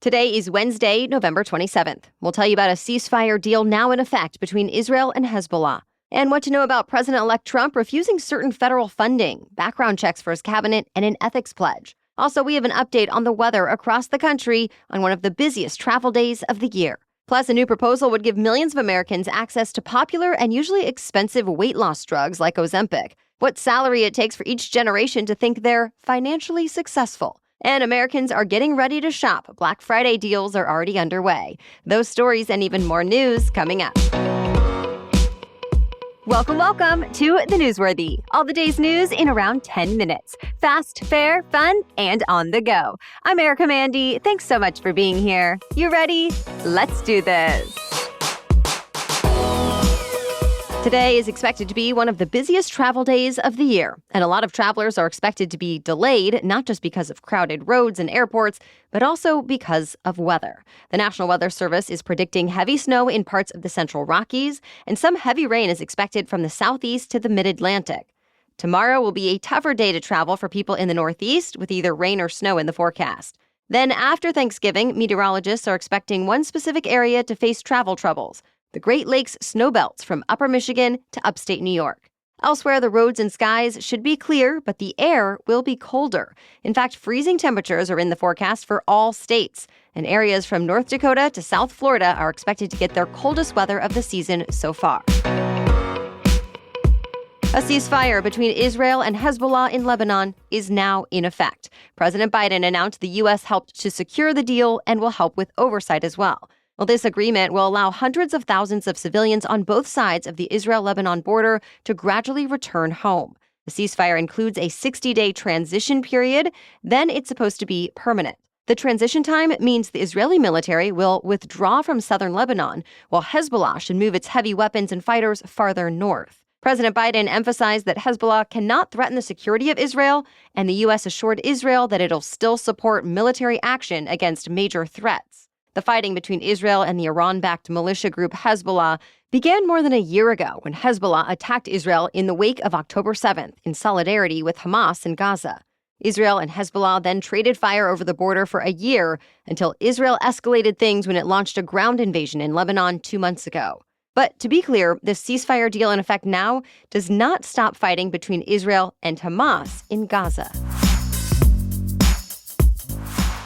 Today is Wednesday, November 27th. We'll tell you about a ceasefire deal now in effect between Israel and Hezbollah, and what to know about President-elect Trump refusing certain federal funding, background checks for his cabinet, and an ethics pledge. Also, we have an update on the weather across the country on one of the busiest travel days of the year. Plus, a new proposal would give millions of Americans access to popular and usually expensive weight loss drugs like Ozempic, what salary it takes for each generation to think they're financially successful. And Americans are getting ready to shop. Black Friday deals are already underway. Those stories and even more news coming up. Welcome to The Newsworthy. All the day's news in around 10 minutes. Fast, fair, fun, and on the go. I'm Erica Mandy. Thanks so much for being here. You ready? Let's do this. Today is expected to be one of the busiest travel days of the year, and a lot of travelers are expected to be delayed, not just because of crowded roads and airports, but also because of weather. The National Weather Service is predicting heavy snow in parts of the Central Rockies, and some heavy rain is expected from the southeast to the mid-Atlantic. Tomorrow will be a tougher day to travel for people in the Northeast, with either rain or snow in the forecast. Then after Thanksgiving, meteorologists are expecting one specific area to face travel troubles: the Great Lakes snowbelts from upper Michigan to upstate New York. Elsewhere, the roads and skies should be clear, but the air will be colder. In fact, freezing temperatures are in the forecast for all states, and areas from North Dakota to South Florida are expected to get their coldest weather of the season so far. A ceasefire between Israel and Hezbollah in Lebanon is now in effect. President Biden announced the U.S. helped to secure the deal and will help with oversight as well. Well, this agreement will allow hundreds of thousands of civilians on both sides of the Israel-Lebanon border to gradually return home. The ceasefire includes a 60-day transition period. Then it's supposed to be permanent. The transition time means the Israeli military will withdraw from southern Lebanon, while Hezbollah should move its heavy weapons and fighters farther north. President Biden emphasized that Hezbollah cannot threaten the security of Israel, and the U.S. assured Israel that it'll still support military action against major threats. The fighting between Israel and the Iran-backed militia group Hezbollah began more than a year ago when Hezbollah attacked Israel in the wake of October 7th in solidarity with Hamas in Gaza. Israel and Hezbollah then traded fire over the border for a year until Israel escalated things when it launched a ground invasion in Lebanon 2 months ago. But to be clear, this ceasefire deal in effect now does not stop fighting between Israel and Hamas in Gaza.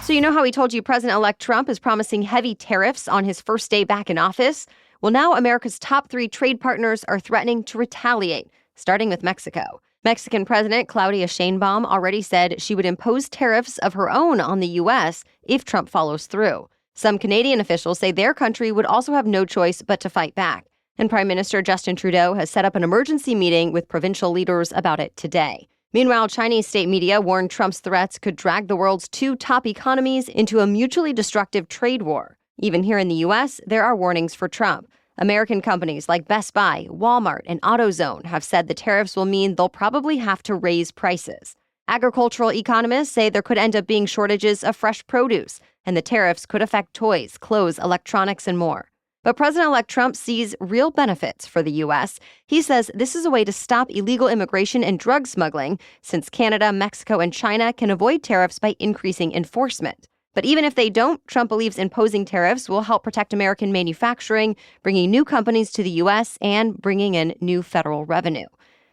So you know how we told you President-elect Trump is promising heavy tariffs on his first day back in office? Well, now America's top 3 trade partners are threatening to retaliate, starting with Mexico. Mexican President Claudia Sheinbaum already said she would impose tariffs of her own on the U.S. if Trump follows through. Some Canadian officials say their country would also have no choice but to fight back. And Prime Minister Justin Trudeau has set up an emergency meeting with provincial leaders about it today. Meanwhile, Chinese state media warned Trump's threats could drag the world's 2 top economies into a mutually destructive trade war. Even here in the U.S., there are warnings for Trump. American companies like Best Buy, Walmart, and AutoZone have said the tariffs will mean they'll probably have to raise prices. Agricultural economists say there could end up being shortages of fresh produce, and the tariffs could affect toys, clothes, electronics, and more. But President-elect Trump sees real benefits for the U.S. He says this is a way to stop illegal immigration and drug smuggling, since Canada, Mexico, and China can avoid tariffs by increasing enforcement. But even if they don't, Trump believes imposing tariffs will help protect American manufacturing, bringing new companies to the U.S. and bringing in new federal revenue.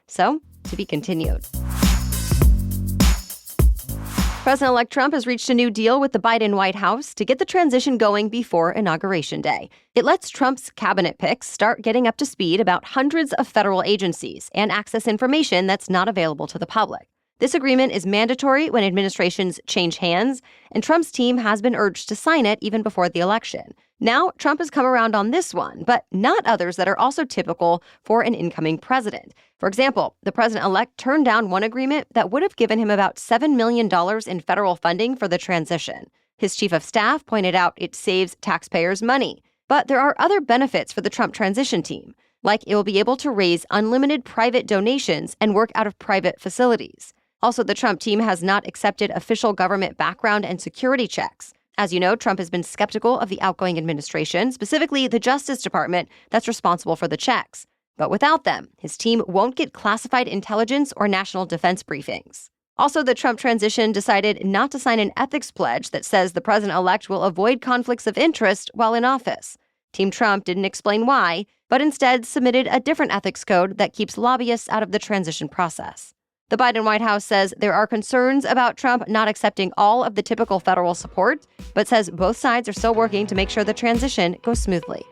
So, to be continued. President-elect Trump has reached a new deal with the Biden White House to get the transition going before Inauguration Day. It lets Trump's cabinet picks start getting up to speed about hundreds of federal agencies and access information that's not available to the public. This agreement is mandatory when administrations change hands, and Trump's team has been urged to sign it even before the election. Now, Trump has come around on this one, but not others that are also typical for an incoming president. For example, the president-elect turned down one agreement that would have given him about $7 million in federal funding for the transition. His chief of staff pointed out it saves taxpayers money. But there are other benefits for the Trump transition team, like it will be able to raise unlimited private donations and work out of private facilities. Also, the Trump team has not accepted official government background and security checks. As you know, Trump has been skeptical of the outgoing administration, specifically the Justice Department that's responsible for the checks. But without them, his team won't get classified intelligence or national defense briefings. Also, the Trump transition decided not to sign an ethics pledge that says the president-elect will avoid conflicts of interest while in office. Team Trump didn't explain why, but instead submitted a different ethics code that keeps lobbyists out of the transition process. The Biden White House says there are concerns about Trump not accepting all of the typical federal support, but says both sides are still working to make sure the transition goes smoothly.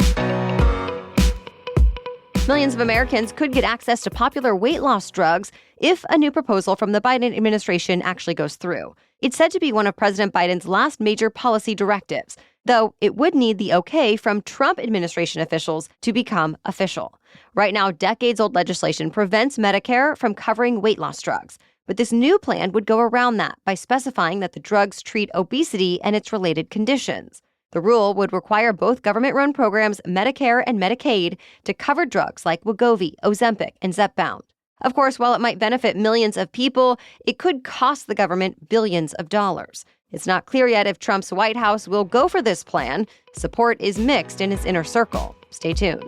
Millions of Americans could get access to popular weight loss drugs if a new proposal from the Biden administration actually goes through. It's said to be one of President Biden's last major policy directives, though it would need the okay from Trump administration officials to become official. Right now, decades-old legislation prevents Medicare from covering weight loss drugs, but this new plan would go around that by specifying that the drugs treat obesity and its related conditions. The rule would require both government-run programs, Medicare and Medicaid, to cover drugs like Wegovy, Ozempic, and Zepbound. Of course, while it might benefit millions of people, it could cost the government billions of dollars. It's not clear yet if Trump's White House will go for this plan. Support is mixed in his inner circle. Stay tuned.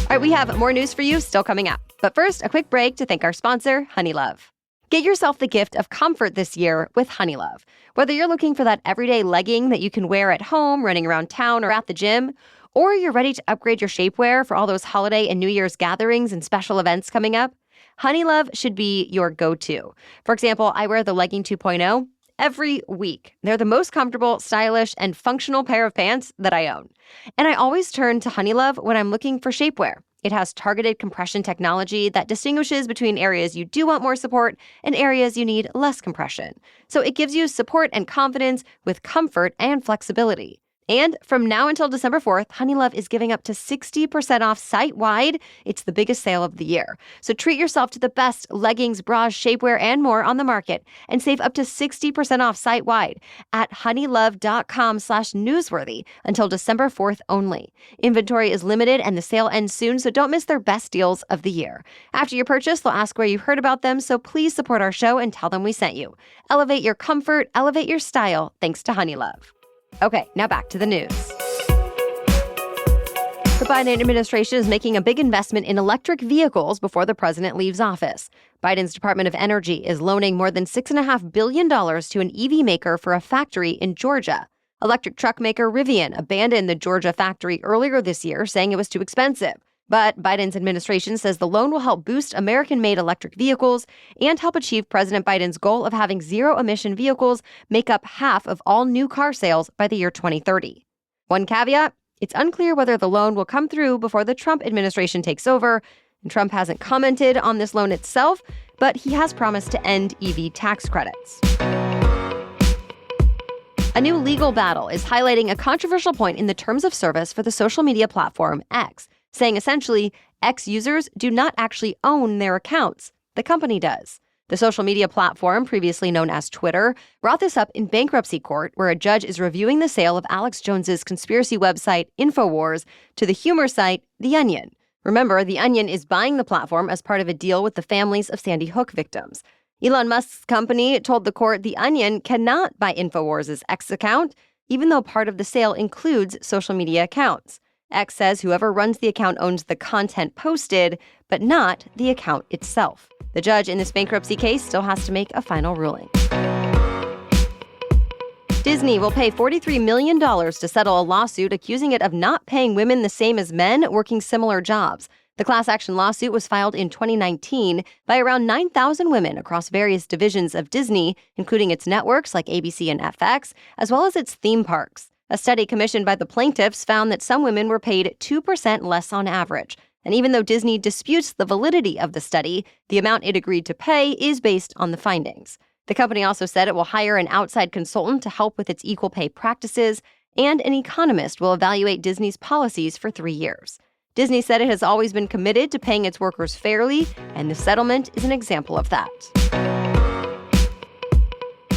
All right, we have more news for you still coming up. But first, a quick break to thank our sponsor, Honeylove. Get yourself the gift of comfort this year with Honeylove. Whether you're looking for that everyday legging that you can wear at home, running around town, or at the gym, or you're ready to upgrade your shapewear for all those holiday and New Year's gatherings and special events coming up, Honeylove should be your go-to. For example, I wear the Legging 2.0 every week. They're the most comfortable, stylish, and functional pair of pants that I own. And I always turn to Honeylove when I'm looking for shapewear. It has targeted compression technology that distinguishes between areas you do want more support and areas you need less compression. So it gives you support and confidence with comfort and flexibility. And from now until December 4th, Honeylove is giving up to 60% off site-wide. It's the biggest sale of the year. So treat yourself to the best leggings, bras, shapewear, and more on the market and save up to 60% off site-wide at honeylove.com/newsworthy until December 4th only. Inventory is limited and the sale ends soon, so don't miss their best deals of the year. After your purchase, they'll ask where you heard about them, so please support our show and tell them we sent you. Elevate your comfort, elevate your style, thanks to Honeylove. Okay, now back to the news. The Biden administration is making a big investment in electric vehicles before the president leaves office. Biden's Department of Energy is loaning more than $6.5 billion to an EV maker for a factory in Georgia. Electric truck maker Rivian abandoned the Georgia factory earlier this year, saying it was too expensive. But Biden's administration says the loan will help boost American-made electric vehicles and help achieve President Biden's goal of having zero-emission vehicles make up half of all new car sales by the year 2030. One caveat, it's unclear whether the loan will come through before the Trump administration takes over, and Trump hasn't commented on this loan itself, but he has promised to end EV tax credits. A new legal battle is highlighting a controversial point in the terms of service for the social media platform X, saying essentially, X users do not actually own their accounts. The company does. The social media platform, previously known as Twitter, brought this up in bankruptcy court, where a judge is reviewing the sale of Alex Jones's conspiracy website, InfoWars, to the humor site, The Onion. Remember, The Onion is buying the platform as part of a deal with the families of Sandy Hook victims. Elon Musk's company told the court The Onion cannot buy InfoWars' X account, even though part of the sale includes social media accounts. X says whoever runs the account owns the content posted, but not the account itself. The judge in this bankruptcy case still has to make a final ruling. Disney will pay $43 million to settle a lawsuit accusing it of not paying women the same as men working similar jobs. The class action lawsuit was filed in 2019 by around 9,000 women across various divisions of Disney, including its networks like ABC and FX, as well as its theme parks. A study commissioned by the plaintiffs found that some women were paid 2% less on average. And even though Disney disputes the validity of the study, the amount it agreed to pay is based on the findings. The company also said it will hire an outside consultant to help with its equal pay practices, and an economist will evaluate Disney's policies for 3 years. Disney said it has always been committed to paying its workers fairly, and the settlement is an example of that.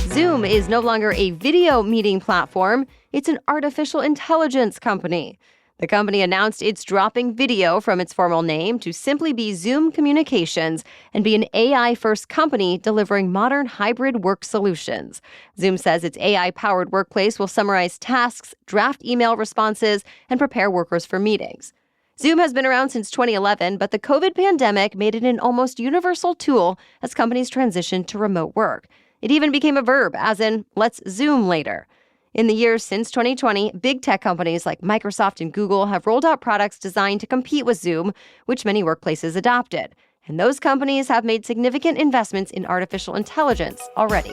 Zoom is no longer a video meeting platform. It's an artificial intelligence company. The company announced it's dropping video from its formal name to simply be Zoom Communications and be an AI-first company delivering modern hybrid work solutions. Zoom says its AI-powered workplace will summarize tasks, draft email responses, and prepare workers for meetings. Zoom has been around since 2011, but the COVID pandemic made it an almost universal tool as companies transitioned to remote work. It even became a verb, as in, let's Zoom later. In the years since 2020, big tech companies like Microsoft and Google have rolled out products designed to compete with Zoom, which many workplaces adopted. And those companies have made significant investments in artificial intelligence already.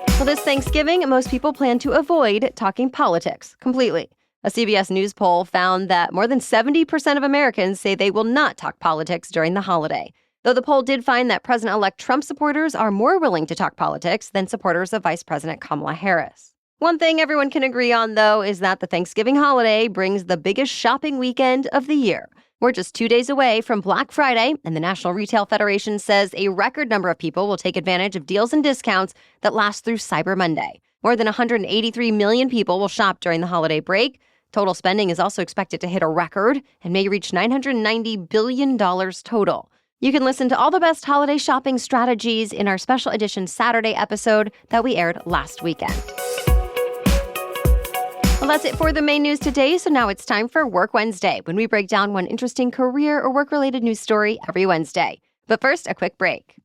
Well, this Thanksgiving, most people plan to avoid talking politics completely. A CBS News poll found that more than 70% of Americans say they will not talk politics during the holiday. Though the poll did find that President-elect Trump supporters are more willing to talk politics than supporters of Vice President Kamala Harris. One thing everyone can agree on, though, is that the Thanksgiving holiday brings the biggest shopping weekend of the year. We're just 2 days away from Black Friday, and the National Retail Federation says a record number of people will take advantage of deals and discounts that last through Cyber Monday. More than 183 million people will shop during the holiday break. Total spending is also expected to hit a record and may reach $990 billion total. You can listen to all the best holiday shopping strategies in our special edition Saturday episode that we aired last weekend. Well, that's it for the main news today, so now it's time for Work Wednesday, when we break down one interesting career or work-related news story every Wednesday. But first, a quick break.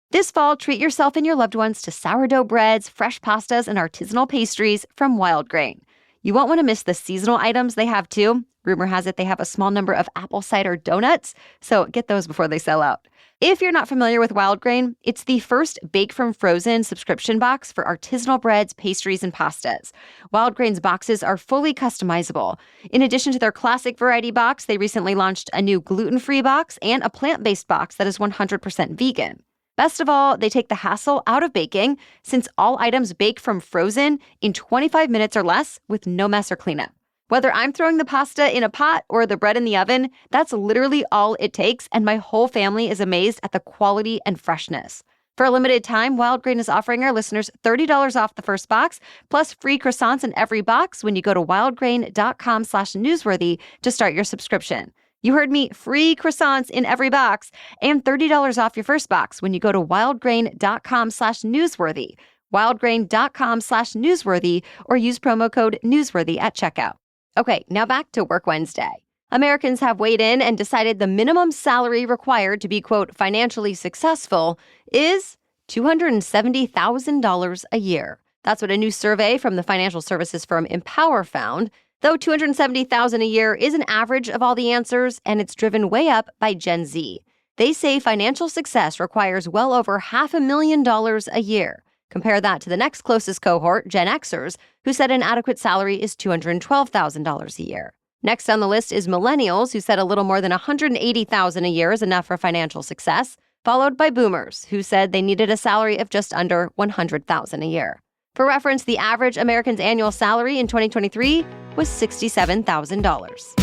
This fall, treat yourself and your loved ones to sourdough breads, fresh pastas, and artisanal pastries from Wildgrain. You won't want to miss the seasonal items they have, too. Rumor has it they have a small number of apple cider donuts, so get those before they sell out. If you're not familiar with Wildgrain, it's the first Bake from Frozen subscription box for artisanal breads, pastries, and pastas. Wildgrain's boxes are fully customizable. In addition to their classic variety box, they recently launched a new gluten-free box and a plant-based box that is 100% vegan. Best of all, they take the hassle out of baking, since all items bake from frozen in 25 minutes or less with no mess or cleanup. Whether I'm throwing the pasta in a pot or the bread in the oven, that's literally all it takes, and my whole family is amazed at the quality and freshness. For a limited time, Wildgrain is offering our listeners $30 off the first box, plus free croissants in every box when you go to wildgrain.com/newsworthy to start your subscription. You heard me, free croissants in every box, and $30 off your first box when you go to wildgrain.com/newsworthy, wildgrain.com/newsworthy, or use promo code newsworthy at checkout. Okay, now back to Work Wednesday. Americans have weighed in and decided the minimum salary required to be, quote, financially successful is $270,000 a year. That's what a new survey from the financial services firm Empower found. Though $270,000 a year is an average of all the answers, and it's driven way up by Gen Z. They say financial success requires well over $500,000 a year. Compare that to the next closest cohort, Gen Xers, who said an adequate salary is $212,000 a year. Next on the list is millennials, who said a little more than $180,000 a year is enough for financial success, followed by boomers, who said they needed a salary of just under $100,000 a year. For reference, the average American's annual salary in 2023 was $67,000.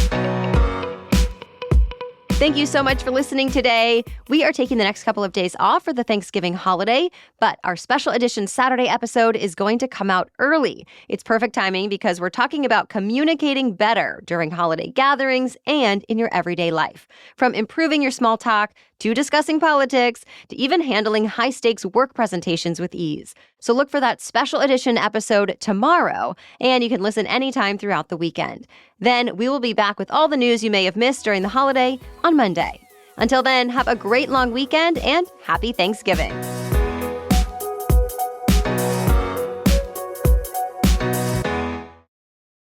Thank you so much for listening today. We are taking the next couple of days off for the Thanksgiving holiday, but our special edition Saturday episode is going to come out early. It's perfect timing because we're talking about communicating better during holiday gatherings and in your everyday life. From improving your small talk to discussing politics to even handling high-stakes work presentations with ease. So look for that special edition episode tomorrow, and you can listen anytime throughout the weekend. Then we will be back with all the news you may have missed during the holiday on Monday. Until then, have a great long weekend and happy Thanksgiving.